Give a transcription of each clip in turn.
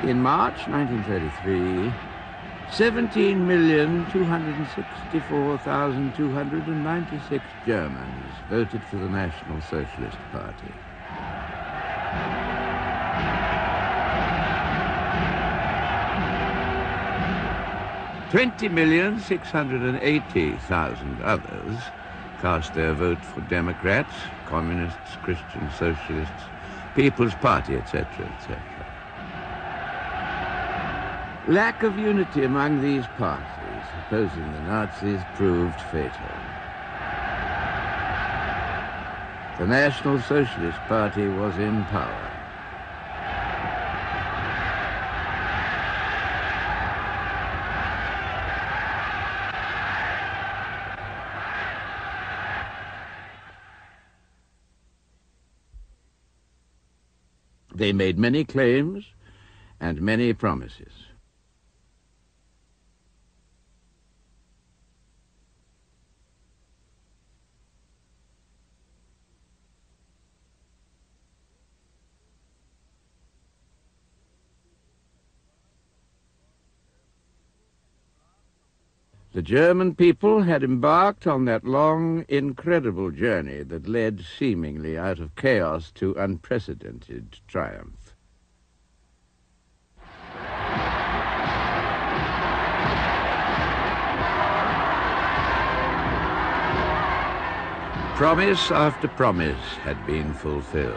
In March 1933, 17,264,296 Germans voted for the National Socialist Party. $20,680,000 others cast their vote for Democrats, Communists, Christian Socialists, People's Party, etc., etc. Lack of unity among these parties opposing the Nazis proved fatal. The National Socialist Party was in power. They made many claims and many promises. The German people had embarked on that long, incredible journey that led seemingly out of chaos to unprecedented triumph. Promise after promise had been fulfilled.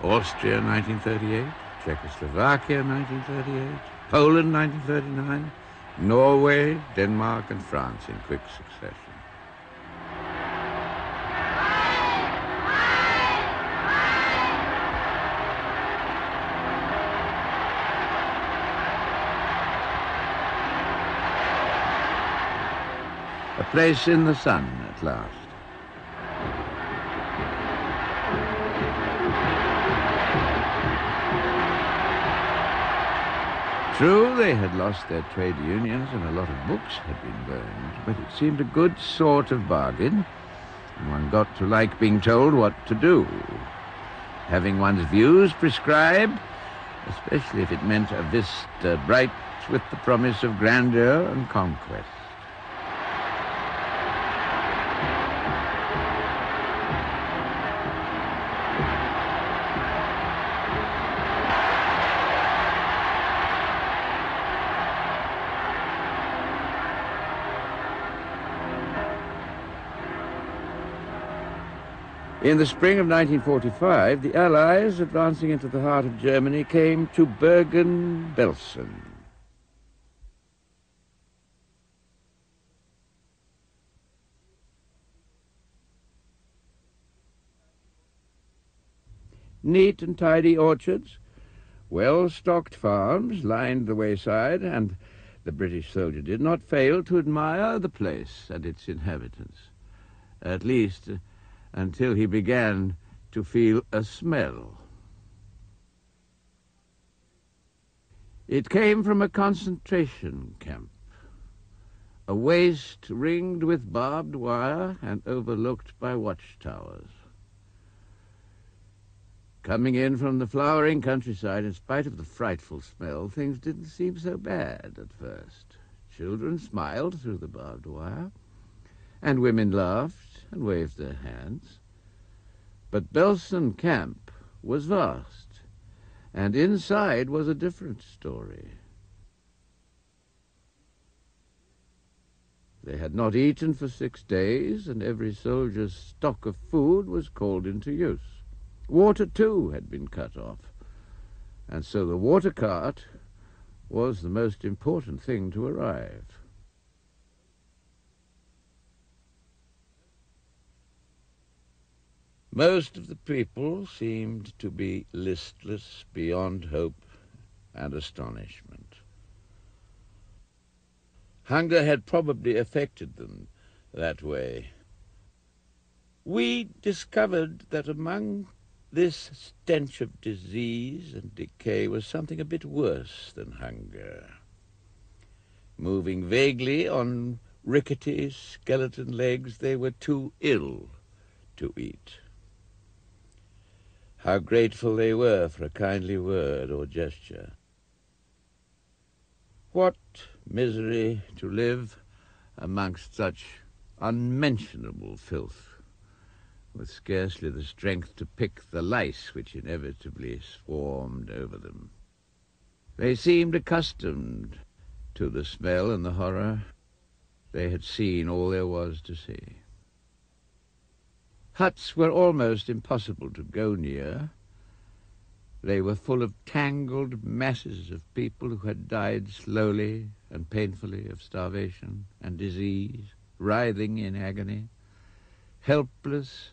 Austria, 1938, Czechoslovakia, 1938, Poland, 1939, Norway, Denmark, and France in quick succession. A place in the sun at last. True, they had lost their trade unions and a lot of books had been burned, but it seemed a good sort of bargain, and one got to like being told what to do. Having one's views prescribed, especially if it meant a vista bright with the promise of grandeur and conquest. In the spring of 1945, the Allies, advancing into the heart of Germany, came to Bergen-Belsen. Neat and tidy orchards, well-stocked farms lined the wayside, and the British soldier did not fail to admire the place and its inhabitants, at least until he began to feel a smell. It came from a concentration camp, a waste ringed with barbed wire and overlooked by watchtowers. Coming in from the flowering countryside, in spite of the frightful smell, things didn't seem so bad at first. Children smiled through the barbed wire, and women laughed and waved their hands. But Belsen camp was vast, and inside was a different story. They had not eaten for 6 days, and every soldier's stock of food was called into use. Water, too, had been cut off, and so the water cart was the most important thing to arrive. Most of the people seemed to be listless beyond hope and astonishment. Hunger had probably affected them that way. We discovered that among this stench of disease and decay was something a bit worse than hunger. Moving vaguely on rickety skeleton legs, they were too ill to eat. how grateful they were for a kindly word or gesture. What misery to live amongst such unmentionable filth, with scarcely the strength to pick the lice which inevitably swarmed over them. They seemed accustomed to the smell and the horror. They had seen all there was to see. Huts were almost impossible to go near. They were full of tangled masses of people who had died slowly and painfully of starvation and disease, writhing in agony, helpless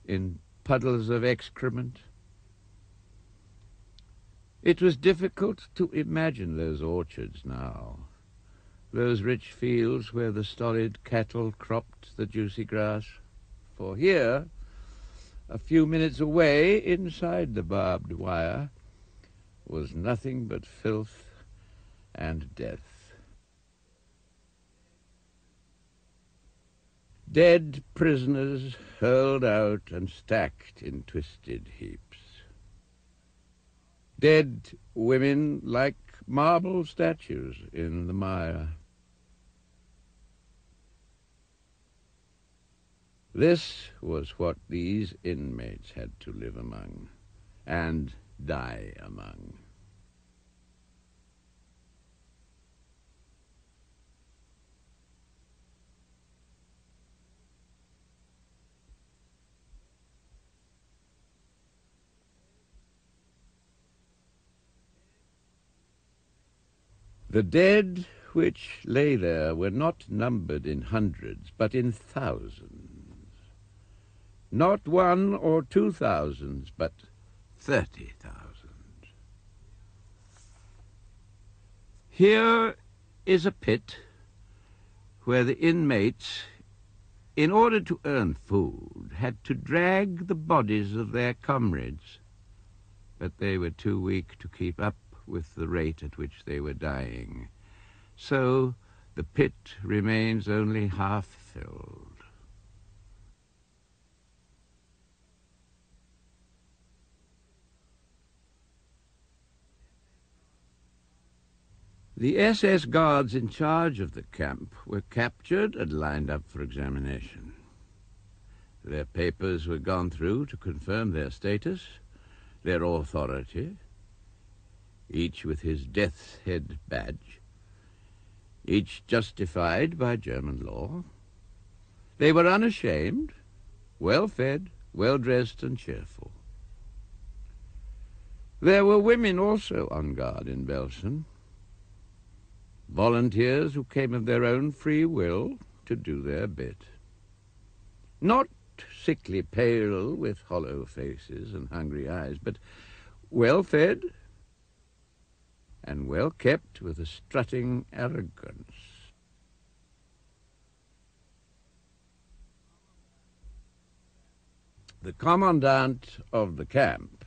in puddles of excrement. It was difficult to imagine those orchards now, those rich fields where the stolid cattle cropped the juicy grass. For here, a few minutes away, inside the barbed wire, was nothing but filth and death. Dead prisoners hurled out and stacked in twisted heaps. Dead women like marble statues in the mire. This was what these inmates had to live among and die among. The dead which lay there were not numbered in hundreds, but in thousands. Not 1,000 or 2,000, but 30,000. Here is a pit where the inmates, in order to earn food, had to drag the bodies of their comrades, but they were too weak to keep up with the rate at which they were dying. So the pit remains only half filled. The SS guards in charge of the camp were captured and lined up for examination. Their papers were gone through to confirm their status, their authority, each with his death's head badge, each justified by German law. They were unashamed, well-fed, well-dressed and cheerful. There were women also on guard in Belsen, volunteers who came of their own free will to do their bit. Not sickly pale with hollow faces and hungry eyes, but well-fed and well-kept with a strutting arrogance. The commandant of the camp,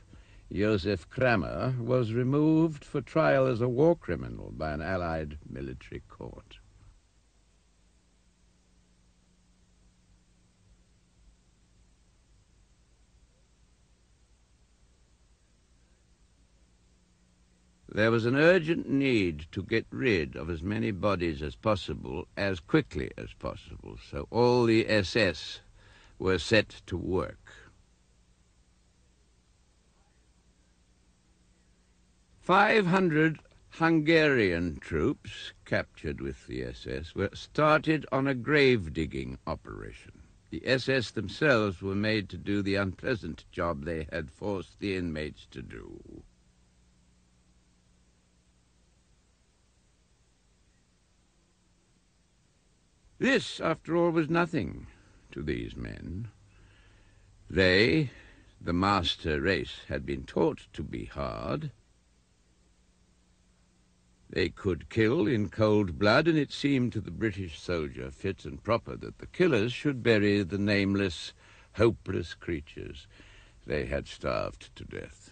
Josef Kramer, was removed for trial as a war criminal by an Allied military court. There was an urgent need to get rid of as many bodies as possible, as quickly as possible, so all the SS were set to work. 500 Hungarian troops, captured with the SS, were started on a grave-digging operation. The SS themselves were made to do the unpleasant job they had forced the inmates to do. This, after all, was nothing to these men. They, the master race, had been taught to be hard. They could kill in cold blood, and it seemed to the British soldier fit and proper that the killers should bury the nameless, hopeless creatures they had starved to death.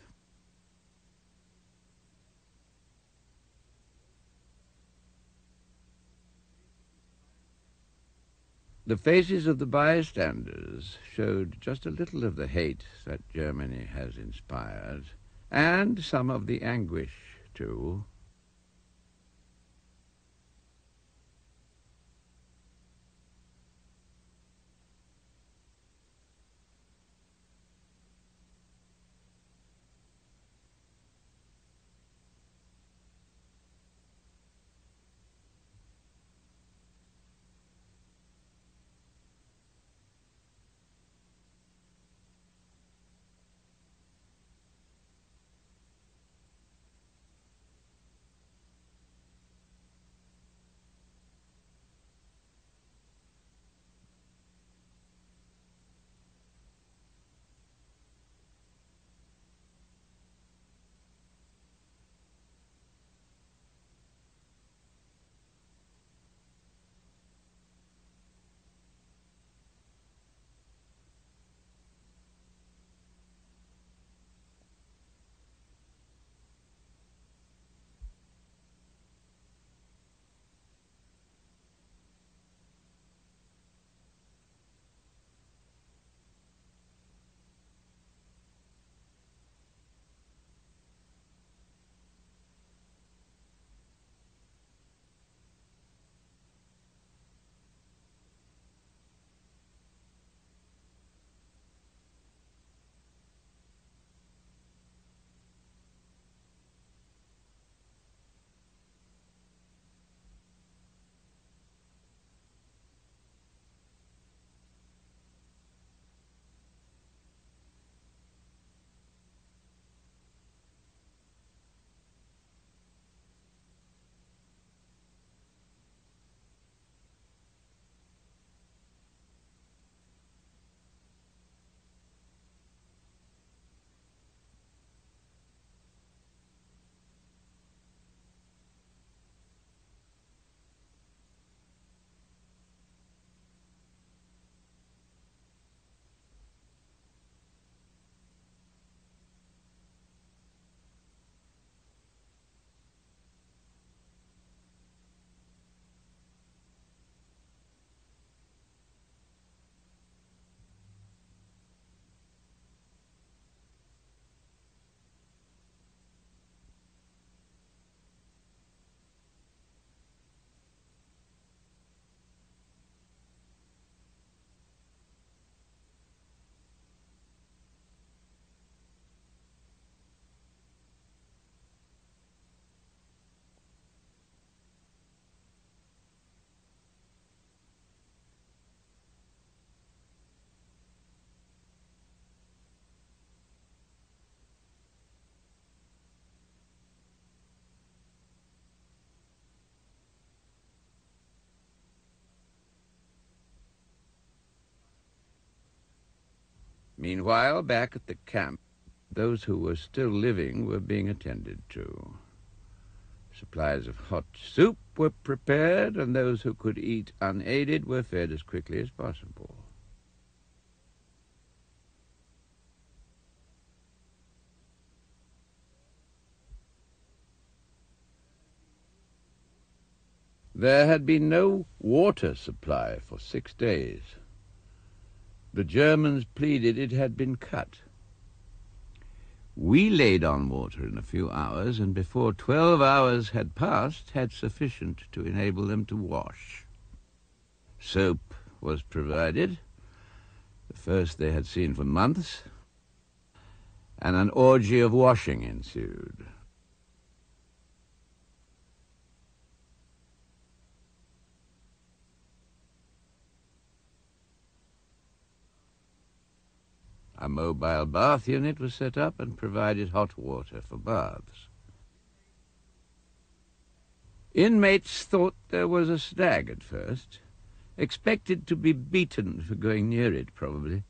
The faces of the bystanders showed just a little of the hate that Germany has inspired, and some of the anguish, too. Meanwhile, back at the camp, those who were still living were being attended to. Supplies of hot soup were prepared, and those who could eat unaided were fed as quickly as possible. There had been no water supply for 6 days. The Germans pleaded it had been cut. We laid on water in a few hours, and before 12 hours had passed, had sufficient to enable them to wash. Soap was provided, the first they had seen for months, and an orgy of washing ensued. A mobile bath unit was set up and provided hot water for baths. Inmates thought there was a stag at first, expected to be beaten for going near it, probably.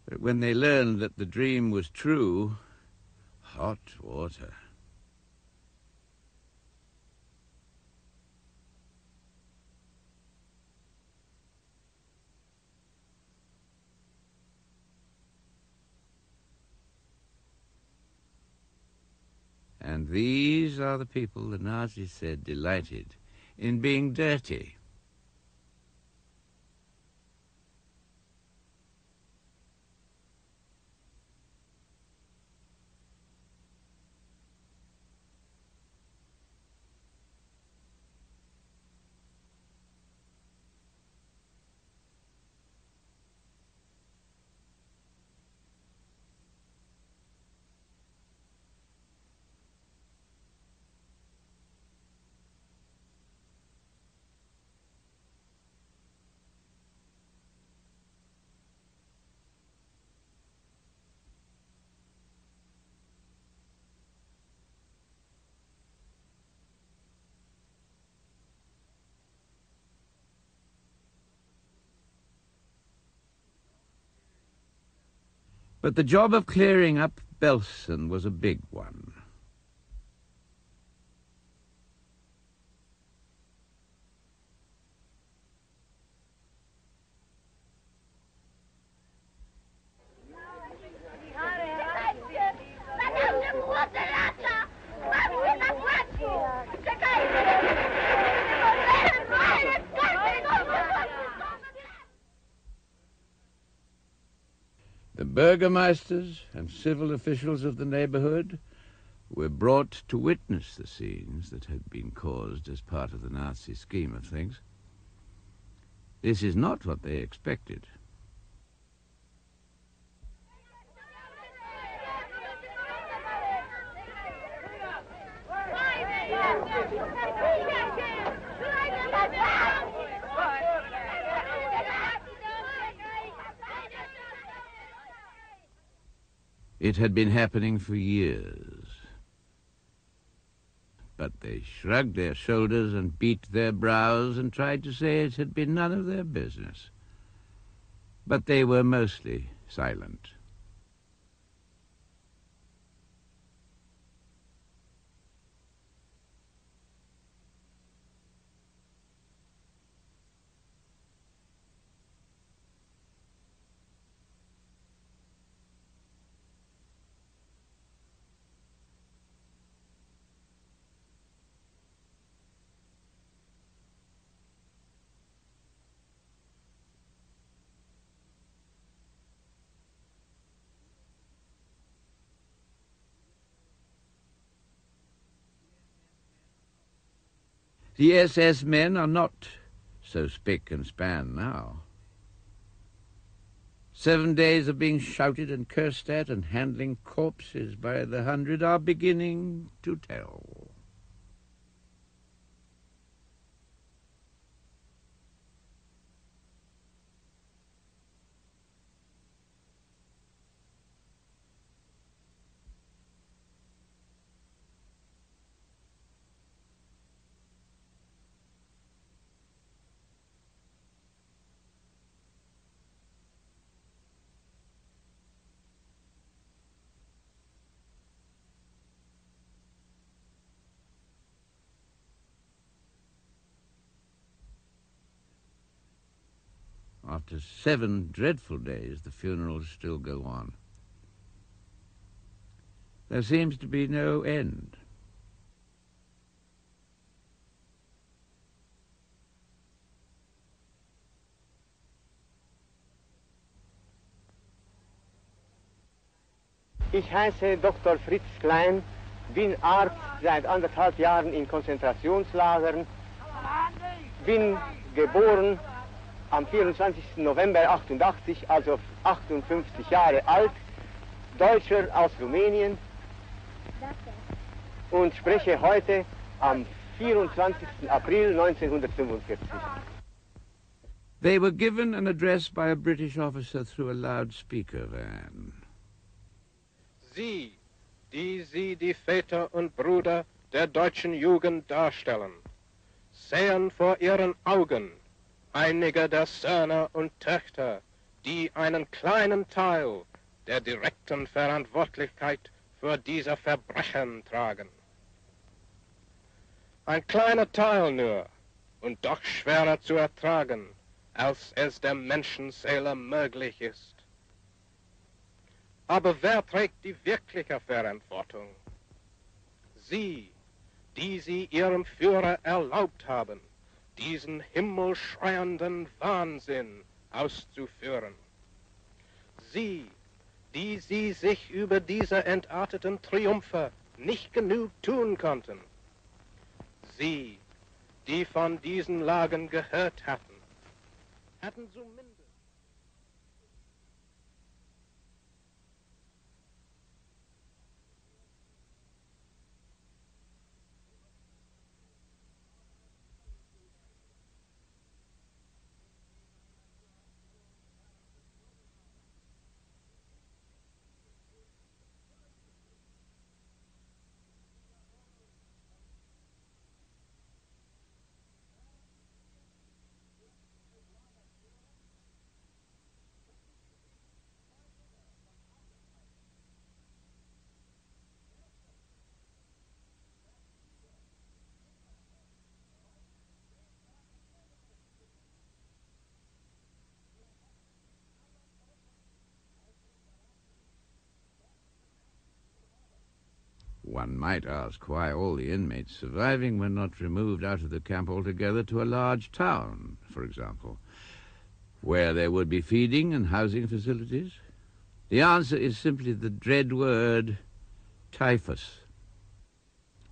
But when they learned that the dream was true, hot water. And these are the people the Nazis said delighted in being dirty. But the job of clearing up Belsen was a big one. The burgomeisters and civil officials of the neighborhood were brought to witness the scenes that had been caused as part of the Nazi scheme of things. This is not what they expected. It had been happening for years. But they shrugged their shoulders and beat their brows and tried to say it had been none of their business. But they were mostly silent. The SS men are not so spick and span now. 7 days of being shouted and cursed at and handling corpses by the hundred are beginning to tell. After 7 dreadful days, the funerals still go on. There seems to be no end. Ich heiße Dr. Fritz Klein, bin Arzt seit 1,5 Jahren in Konzentrationslagern, bin geboren am 24. November 88, also 58 Jahre alt, Deutscher aus Rumänien und spreche heute am 24. April 1945. They were given an address by a British officer through a loudspeaker van. Sie, die Sie die Väter und Brüder der deutschen Jugend darstellen, sehen vor Ihren Augen einige der Söhne und Töchter, die einen kleinen Teil der direkten Verantwortlichkeit für diese Verbrechen tragen. Ein kleiner Teil nur und doch schwerer zu ertragen, als es der Menschenseele möglich ist. Aber wer trägt die wirkliche Verantwortung? Sie, die sie ihrem Führer erlaubt haben, diesen himmelschreienden Wahnsinn auszuführen. Sie, die sie sich über diese entarteten Triumphe nicht genug tun konnten. Sie, die von diesen Lagen gehört hatten, hatten zumindest One might ask why all the inmates surviving were not removed out of the camp altogether to a large town, for example, where there would be feeding and housing facilities. The answer is simply the dread word typhus.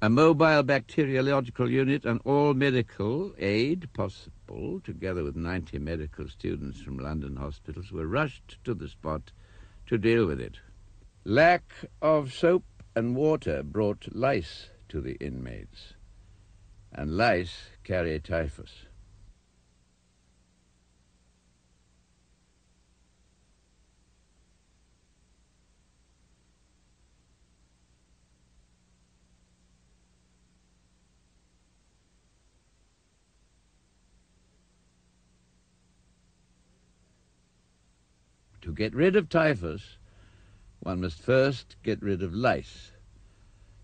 A mobile bacteriological unit and all medical aid possible, together with 90 medical students from London hospitals, were rushed to the spot to deal with it. Lack of soap and water brought lice to the inmates, and lice carry typhus. To get rid of typhus, one must first get rid of lice.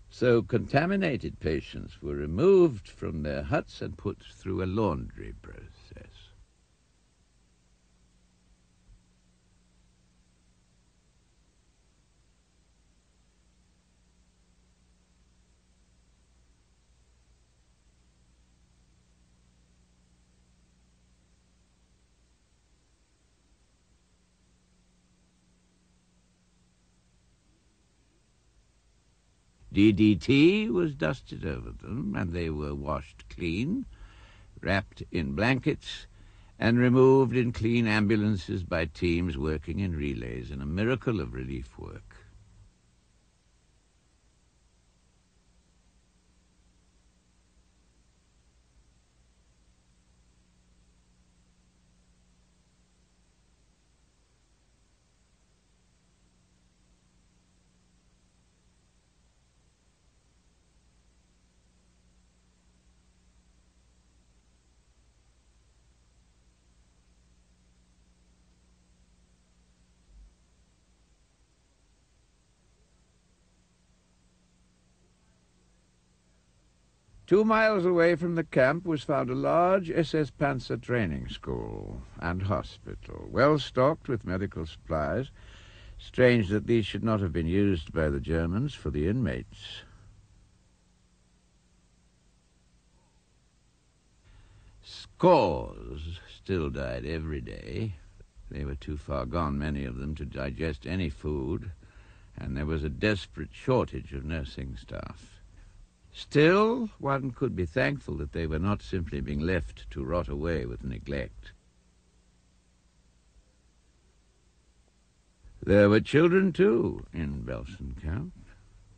So contaminated patients were removed from their huts and put through a laundry process. DDT was dusted over them, and they were washed clean, wrapped in blankets, and removed in clean ambulances by teams working in relays in a miracle of relief work. Two miles away from the camp was found a large SS Panzer training school and hospital, well stocked with medical supplies. Strange that these should not have been used by the Germans for the inmates. Scores still died every day. They were too far gone, many of them, to digest any food, and there was a desperate shortage of nursing staff. Still, one could be thankful that they were not simply being left to rot away with neglect. There were children, too, in Belsen camp,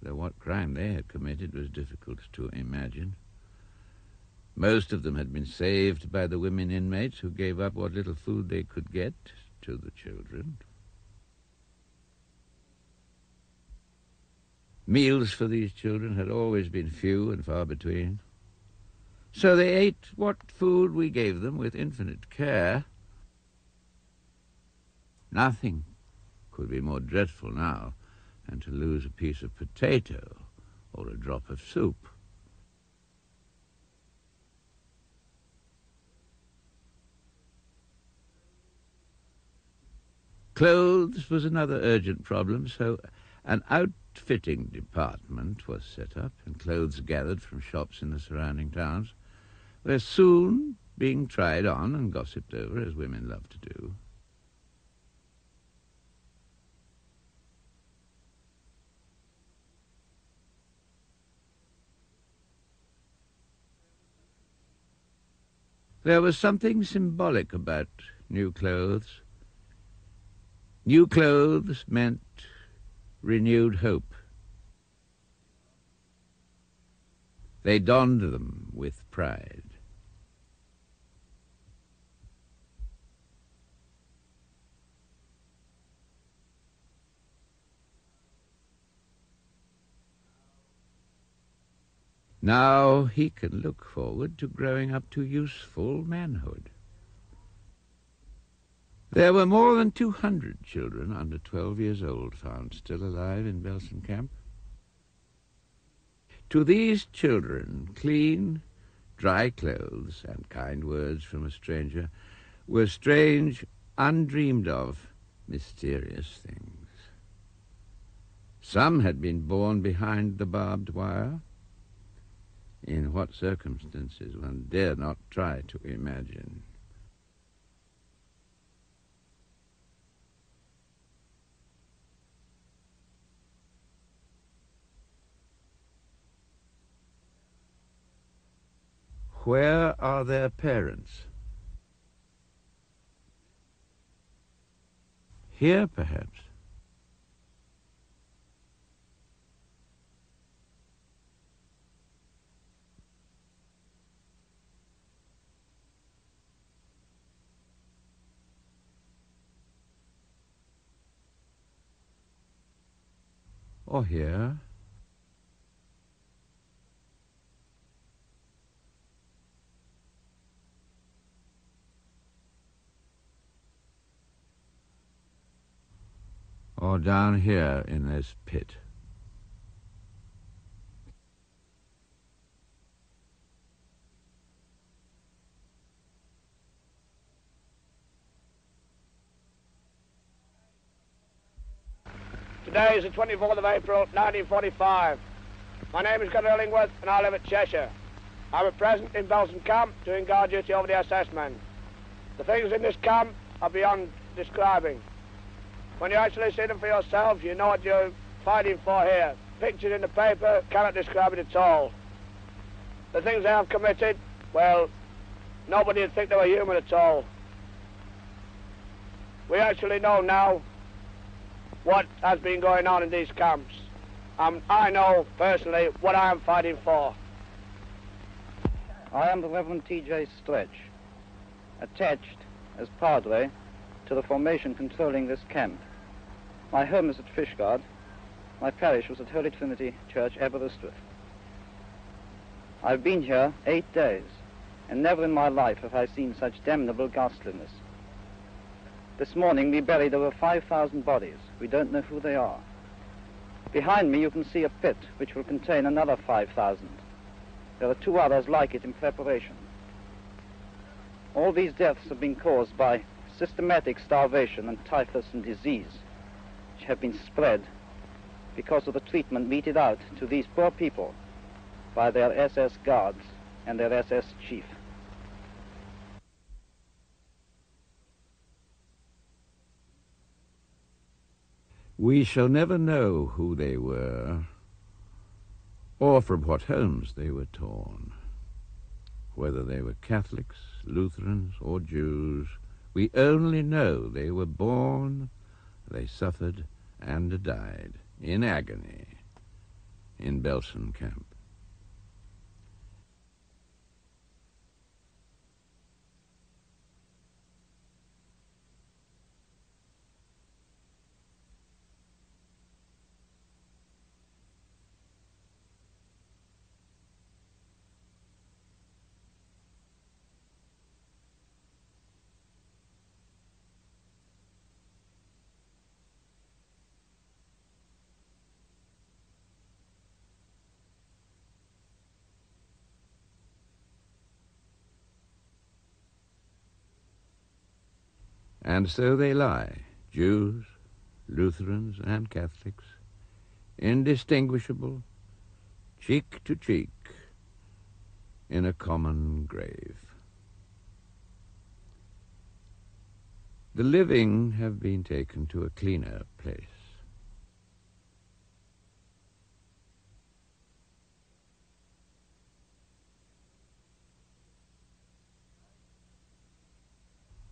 though what crime they had committed was difficult to imagine. Most of them had been saved by the women inmates who gave up what little food they could get to the children. Meals for these children had always been few and far between. So they ate what food we gave them with infinite care. Nothing could be more dreadful now than to lose a piece of potato or a drop of soup. Clothes was another urgent problem, so an outfitting department was set up and clothes gathered from shops in the surrounding towns, where soon being tried on and gossiped over, as women love to do. There was something symbolic about new clothes. New clothes meant renewed hope. They donned them with pride. Now he can look forward to growing up to useful manhood. There were more than 200 children under 12 years old found still alive in Belsen camp. To these children, clean, dry clothes and kind words from a stranger were strange, undreamed of, mysterious things. Some had been born behind the barbed wire. In what circumstances one dare not try to imagine. Where are their parents? Here, perhaps. Or here. Or down here in this pit. Today is the 24th of April, 1945. My name is Gunnar Illingworth and I live at Cheshire. I'm at present in Belsen camp doing guard duty over the SS men. The things in this camp are beyond describing. When you actually see them for yourselves, you know what you're fighting for here. Pictures in the paper cannot describe it at all. The things they have committed, well, nobody would think they were human at all. We actually know now what has been going on in these camps. I know personally what I am fighting for. I am the Reverend T.J. Stretch, attached as Padre to the formation controlling this camp. My home is at Fishguard. My parish was at Holy Trinity Church, Aberystwyth. I've been here 8 days, and never in my life have I seen such damnable ghastliness. This morning we buried over 5,000 bodies. We don't know who they are. Behind me you can see a pit which will contain another 5,000. There are 2 others like it in preparation. All these deaths have been caused by systematic starvation and typhus and disease, which have been spread because of the treatment meted out to these poor people by their SS guards and their SS chief. We shall never know who they were, or from what homes they were torn. Whether they were Catholics, Lutherans, or Jews, we only know they were born, they suffered, and died in agony in Belsen camp. And so they lie, Jews, Lutherans, and Catholics, indistinguishable, cheek to cheek, in a common grave. The living have been taken to a cleaner place.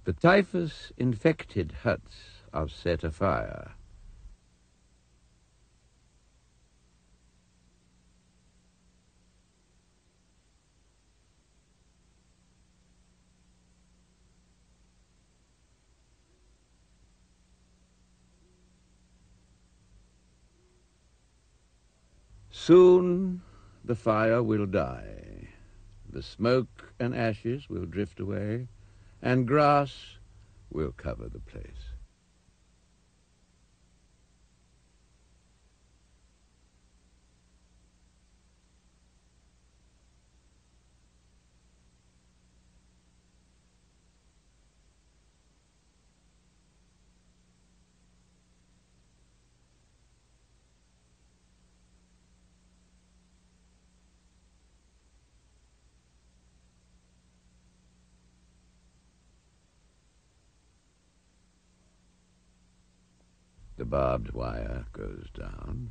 The typhus-infected huts are set afire. Soon the fire will die, the smoke and ashes will drift away, and grass will cover the place. The barbed wire goes down.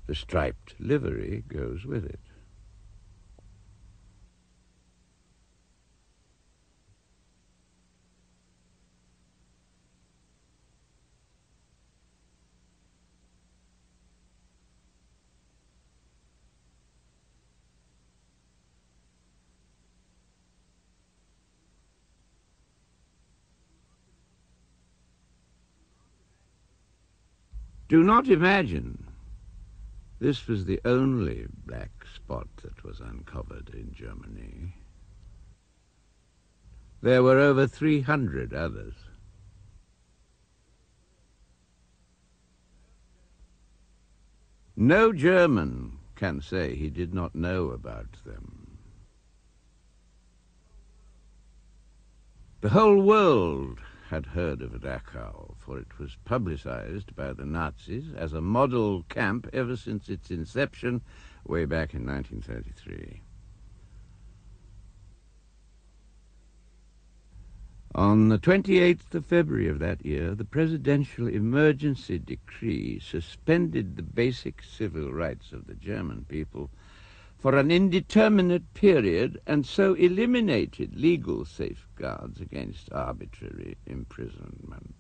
The striped livery goes with it. Do not imagine this was the only black spot that was uncovered in Germany. There were over 300 others. No German can say he did not know about them. The whole world had heard of Dachau, for it was publicized by the Nazis as a model camp ever since its inception way back in 1933. On the 28th of February of that year, the presidential emergency decree suspended the basic civil rights of the German people for an indeterminate period and so eliminated legal safeguards against arbitrary imprisonment.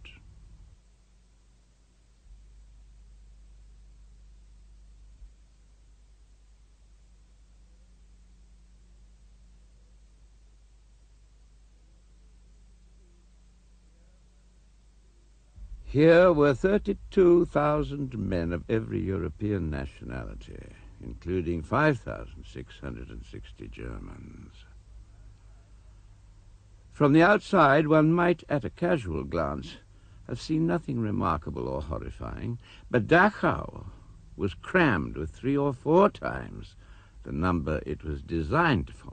Here were 32,000 men of every European nationality, including 5,660 Germans. From the outside, one might, at a casual glance, have seen nothing remarkable or horrifying, but Dachau was crammed with 3 or 4 times the number it was designed for.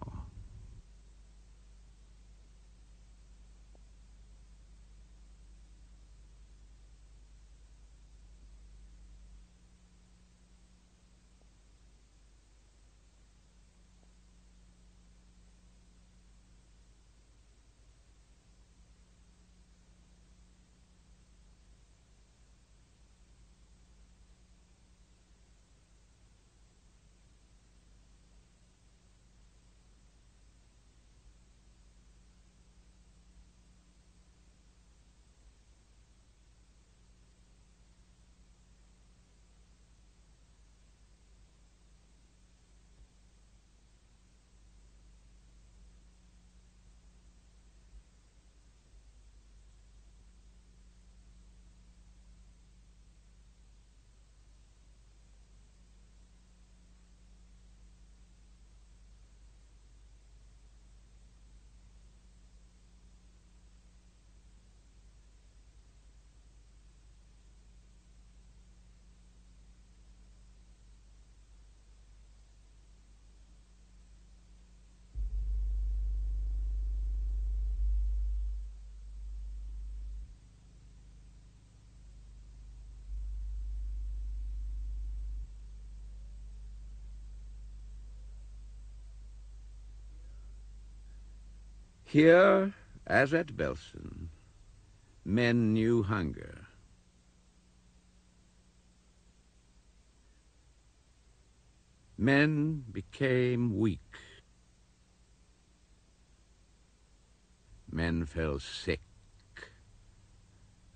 Here, As at Belsen, men knew hunger. Men became weak. Men fell sick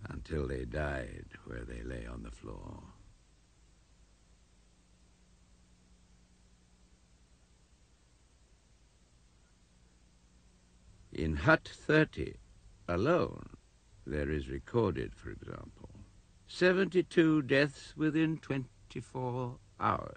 until they died where they lay on the floor. In Hut 30 alone, there is recorded, for example, 72 deaths within 24 hours.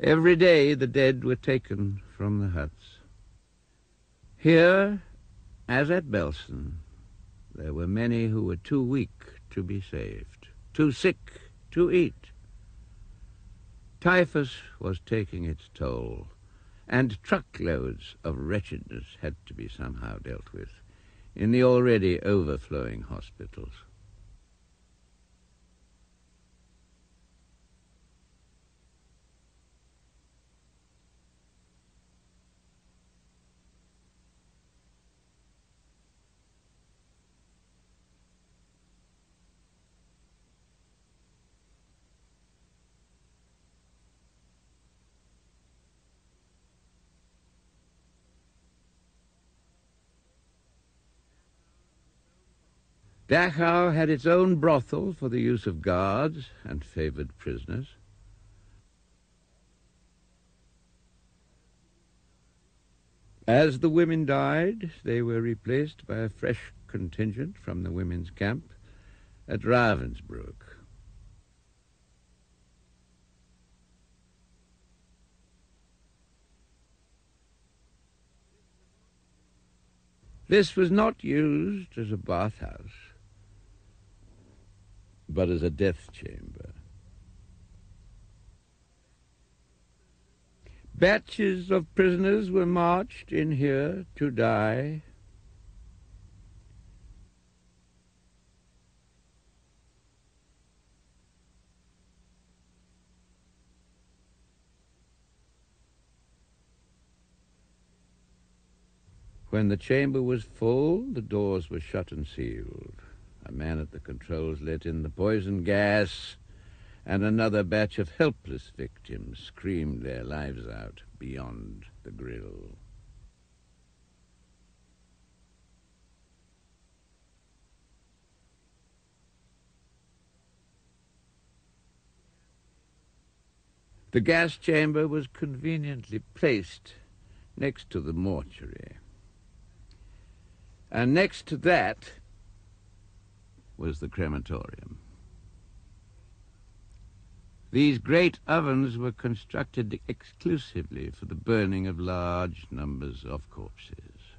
Every day the dead were taken from the huts. Here, as at Belsen, there were many who were too weak to be saved, too sick to eat. Typhus was taking its toll, and truckloads of wretchedness had to be somehow dealt with in the already overflowing hospitals. Dachau had its own brothel for the use of guards and favored prisoners. As the women died, they were replaced by a fresh contingent from the women's camp at Ravensbrück. This was not used as a bathhouse, but as a death chamber. Batches of prisoners were marched in here to die. When the chamber was full, the doors were shut and sealed. A man at the controls let in the poison gas, and another batch of helpless victims screamed their lives out beyond the grill. The gas chamber was conveniently placed next to the mortuary. And next to that was the crematorium. These great ovens were constructed exclusively for the burning of large numbers of corpses.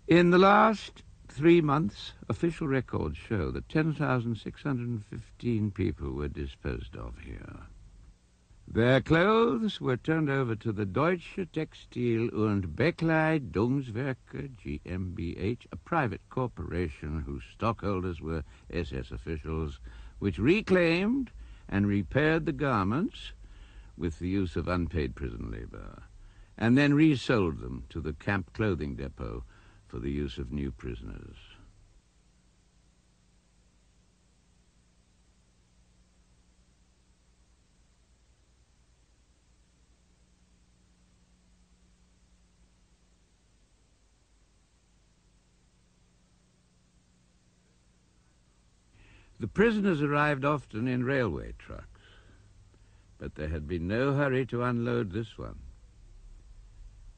In the last 3 months, official records show that 10,615 people were disposed of here. Their clothes were turned over to the Deutsche Textil- und Bekleidungswerke GmbH, a private corporation whose stockholders were SS officials, which reclaimed and repaired the garments with the use of unpaid prison labor, and then resold them to the camp clothing depot for the use of new prisoners. The prisoners arrived often in railway trucks, but there had been no hurry to unload this one.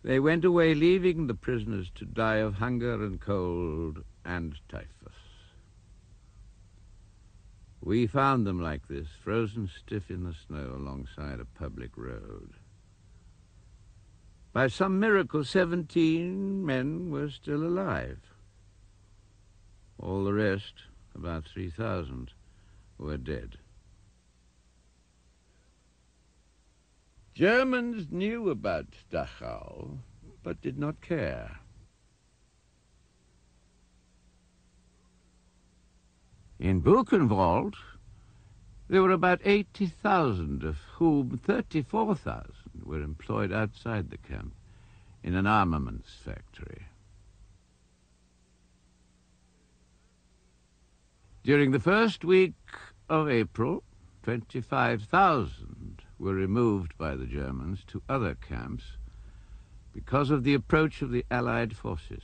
They went away, leaving the prisoners to die of hunger and cold and typhus. We found them like this, frozen stiff in the snow alongside a public road. By some miracle, 17 men were still alive. All the rest, about 3,000, were dead. Germans knew about Dachau, but did not care. In Buchenwald, there were about 80,000, of whom 34,000 were employed outside the camp in an armaments factory. During the first week of April, 25,000 were removed by the Germans to other camps because of the approach of the Allied forces.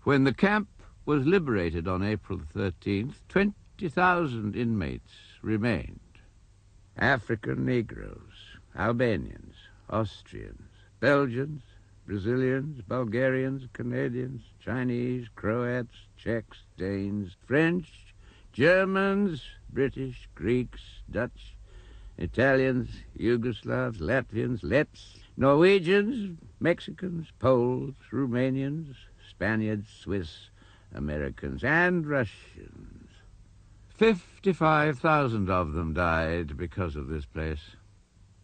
When the camp was liberated on April 13th, 20,000 inmates remained. African Negroes, Albanians, Austrians, Belgians, Brazilians, Bulgarians, Canadians, Chinese, Croats, Czechs, Danes, French, Germans, British, Greeks, Dutch, Italians, Yugoslavs, Latvians, Letts, Norwegians, Mexicans, Poles, Romanians, Spaniards, Swiss, Americans, and Russians. 55,000 of them died because of this place.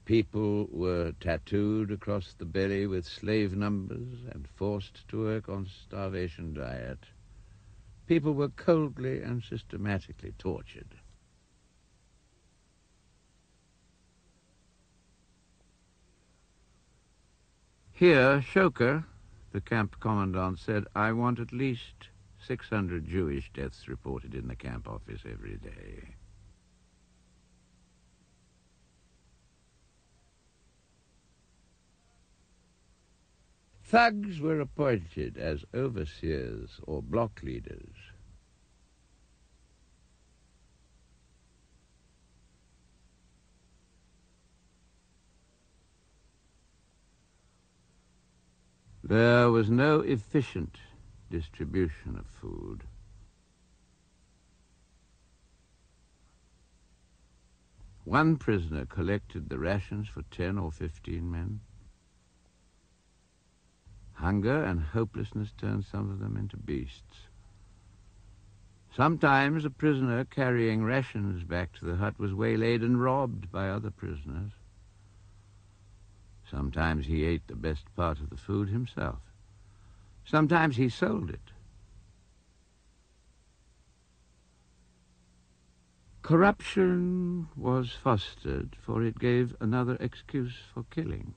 People were tattooed across the belly with slave numbers and forced to work on starvation diet. People were coldly and systematically tortured. Here, Schoker, the camp commandant, said, "I want at least 600 Jewish deaths reported in the camp office every day." Thugs were appointed as overseers or block leaders. There was no efficient distribution of food. One prisoner collected the rations for 10 or 15 men. Hunger and hopelessness turned some of them into beasts. Sometimes a prisoner carrying rations back to the hut was waylaid and robbed by other prisoners. Sometimes he ate the best part of the food himself. Sometimes he sold it. Corruption was fostered, for it gave another excuse for killing.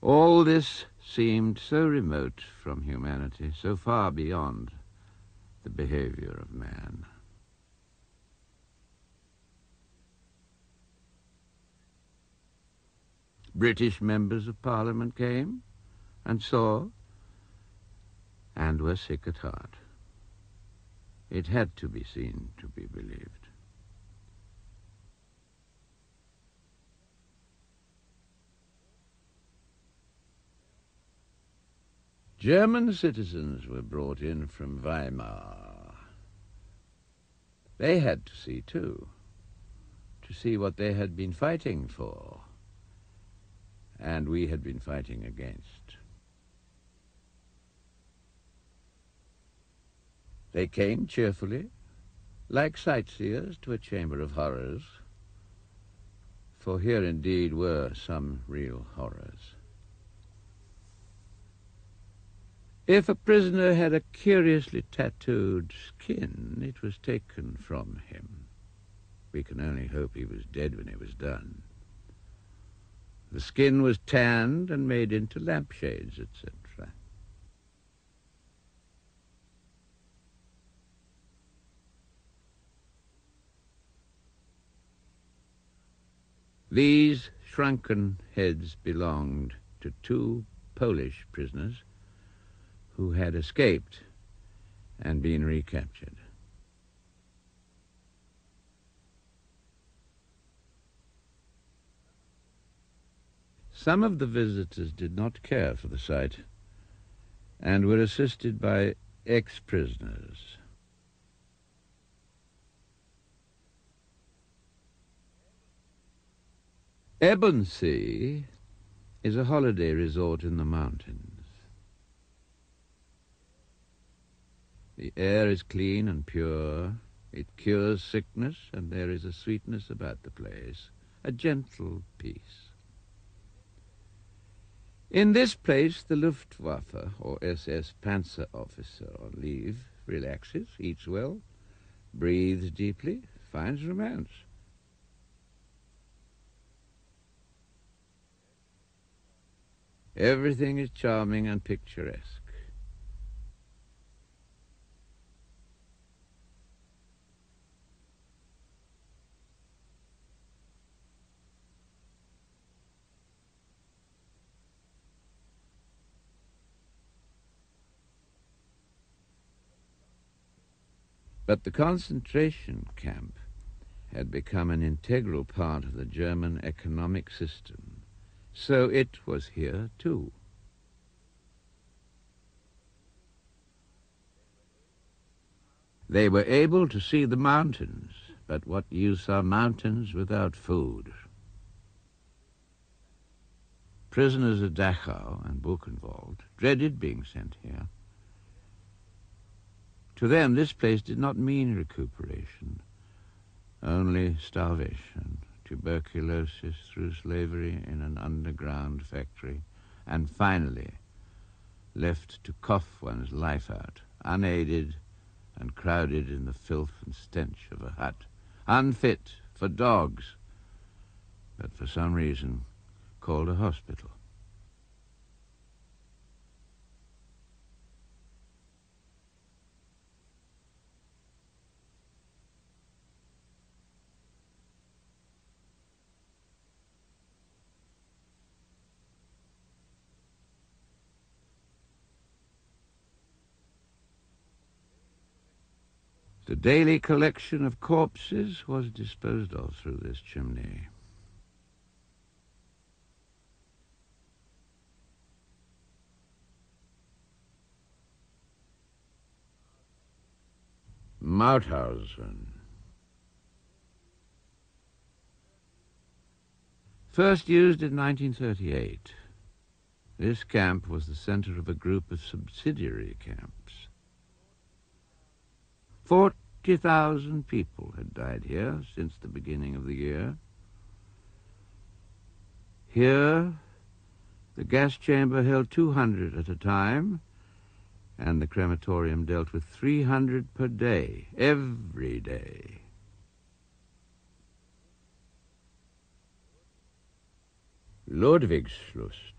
All this seemed so remote from humanity, so far beyond the behavior of man. British members of Parliament came and saw and were sick at heart. It had to be seen to be believed. German citizens were brought in from Weimar. They had to see, too, to see what they had been fighting for, and we had been fighting against. They came cheerfully, like sightseers to a chamber of horrors, for here indeed were some real horrors. If a prisoner had a curiously tattooed skin, it was taken from him. We can only hope he was dead when it was done. The skin was tanned and made into lampshades, etc. These shrunken heads belonged to 2 Polish prisoners who had escaped and been recaptured. Some of the visitors did not care for the sight and were assisted by ex-prisoners. Ebonsea is a holiday resort in the mountains. The air is clean and pure. It cures sickness, and there is a sweetness about the place, a gentle peace. In this place, the Luftwaffe, or SS Panzer officer on leave, relaxes, eats well, breathes deeply, finds romance. Everything is charming and picturesque. But the concentration camp had become an integral part of the German economic system, so it was here too. They were able to see the mountains, but what use are mountains without food? Prisoners at Dachau and Buchenwald dreaded being sent here. To them, this place did not mean recuperation, only starvation, tuberculosis through slavery in an underground factory, and finally left to cough one's life out, unaided and crowded in the filth and stench of a hut, unfit for dogs, but for some reason called a hospital. The daily collection of corpses was disposed of through this chimney. Mauthausen. First used in 1938, this camp was the center of a group of subsidiary camps. 40,000 people had died here since the beginning of the year. Here, the gas chamber held 200 at a time, and the crematorium dealt with 300 per day, every day. Ludwigslust.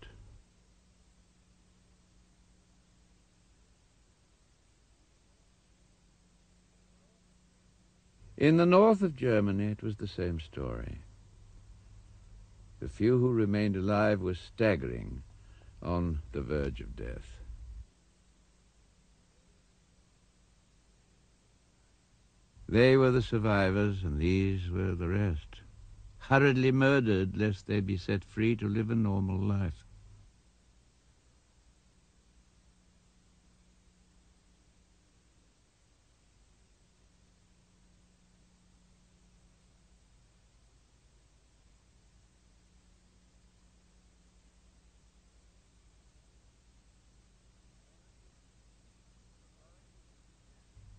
In the north of Germany, it was the same story. The few who remained alive were staggering, on the verge of death. They were the survivors, and these were the rest, hurriedly murdered lest they be set free to live a normal life.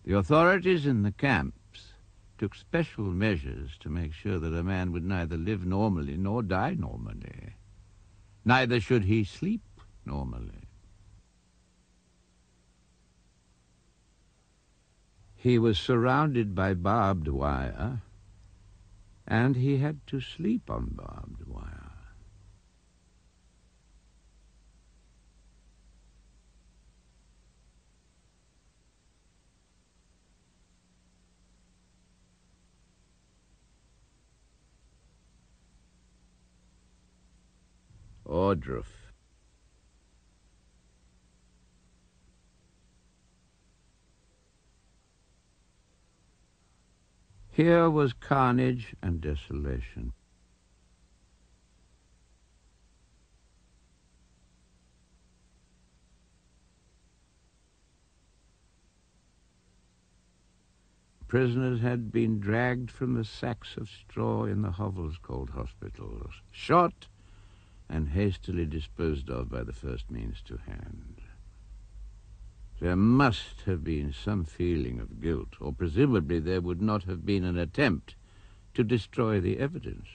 The authorities in the camps took special measures to make sure that a man would neither live normally nor die normally. Neither should he sleep normally. He was surrounded by barbed wire, and he had to sleep on barbed wire. Ordruf. Here was carnage and desolation. prisoners had been dragged from the sacks of straw in the hovels called hospitals, shot and hastily disposed of by the first means to hand. There must have been some feeling of guilt, or presumably there would not have been an attempt to destroy the evidence.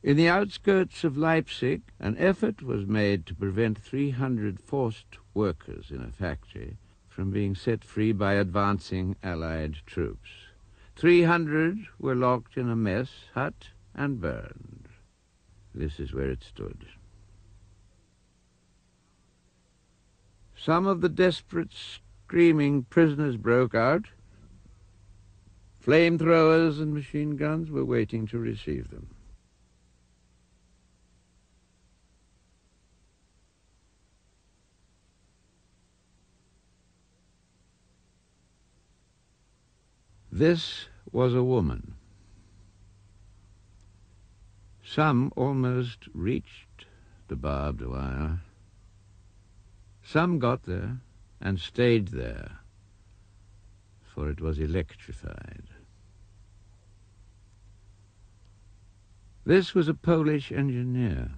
In the outskirts of Leipzig, an effort was made to prevent 300 forced workers in a factory from being set free by advancing Allied troops. 300 were locked in a mess hut and burned. This is where it stood. Some of the desperate, screaming prisoners broke out. Flamethrowers and machine guns were waiting to receive them. This was a woman. Some almost reached the barbed wire. Some got there and stayed there, for it was electrified. This was a Polish engineer.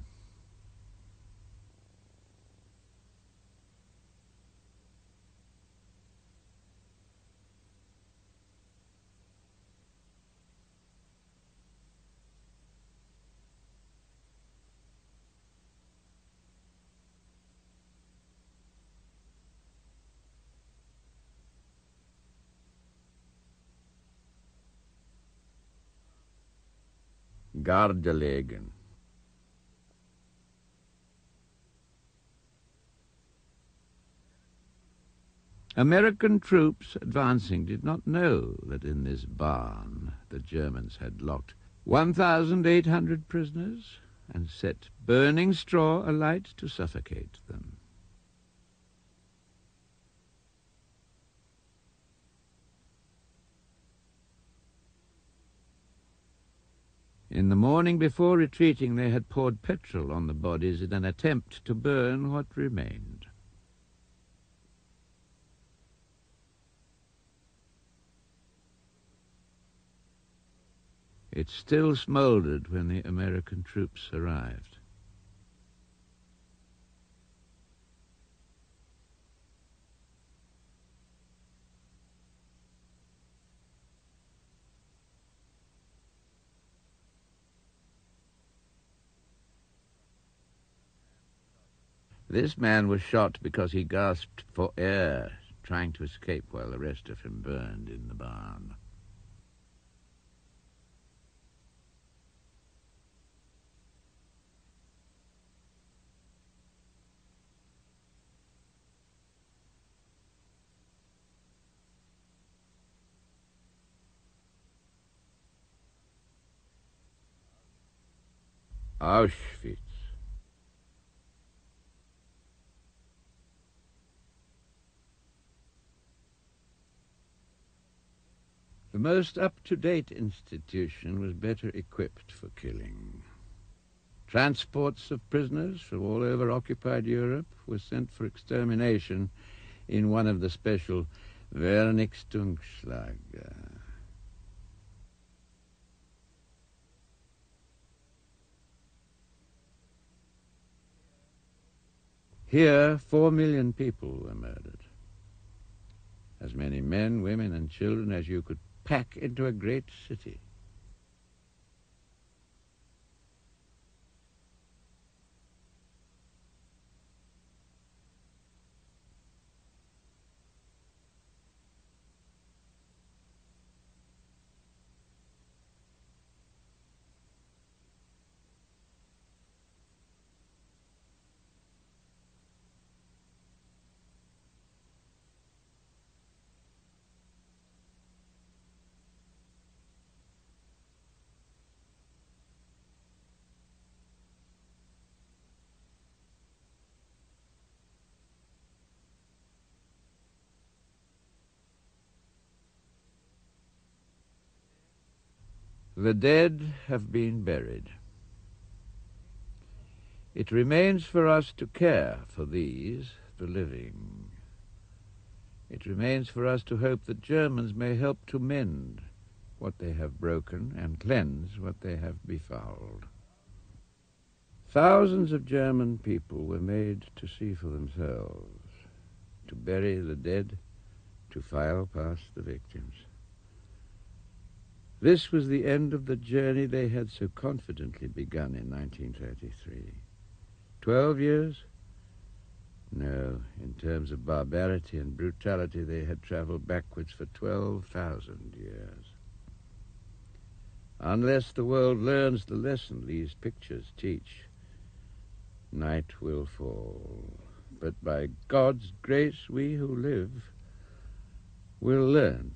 Gardelegen. American troops advancing did not know that in this barn the Germans had locked 1,800 prisoners and set burning straw alight to suffocate them. In the morning before retreating, they had poured petrol on the bodies in an attempt to burn what remained. It still smoldered when the American troops arrived. This man was shot because he gasped for air, trying to escape while the rest of him burned in the barn. Auschwitz. The most up-to-date institution was better equipped for killing. Transports of prisoners from all over occupied Europe were sent for extermination in one of the special Vernichtungslager. Here, 4 million people were murdered. As many men, women, and children as you could pack into a great city. The dead have been buried. It remains for us to care for these, the living. It remains for us to hope that Germans may help to mend what they have broken and cleanse what they have befouled. Thousands of German people were made to see for themselves, to bury the dead, to file past the victims. This was the end of the journey they had so confidently begun in 1933. 12 years? No, in terms of barbarity and brutality, they had traveled backwards for 12,000 years. Unless the world learns the lesson these pictures teach, night will fall. But by God's grace, we who live will learn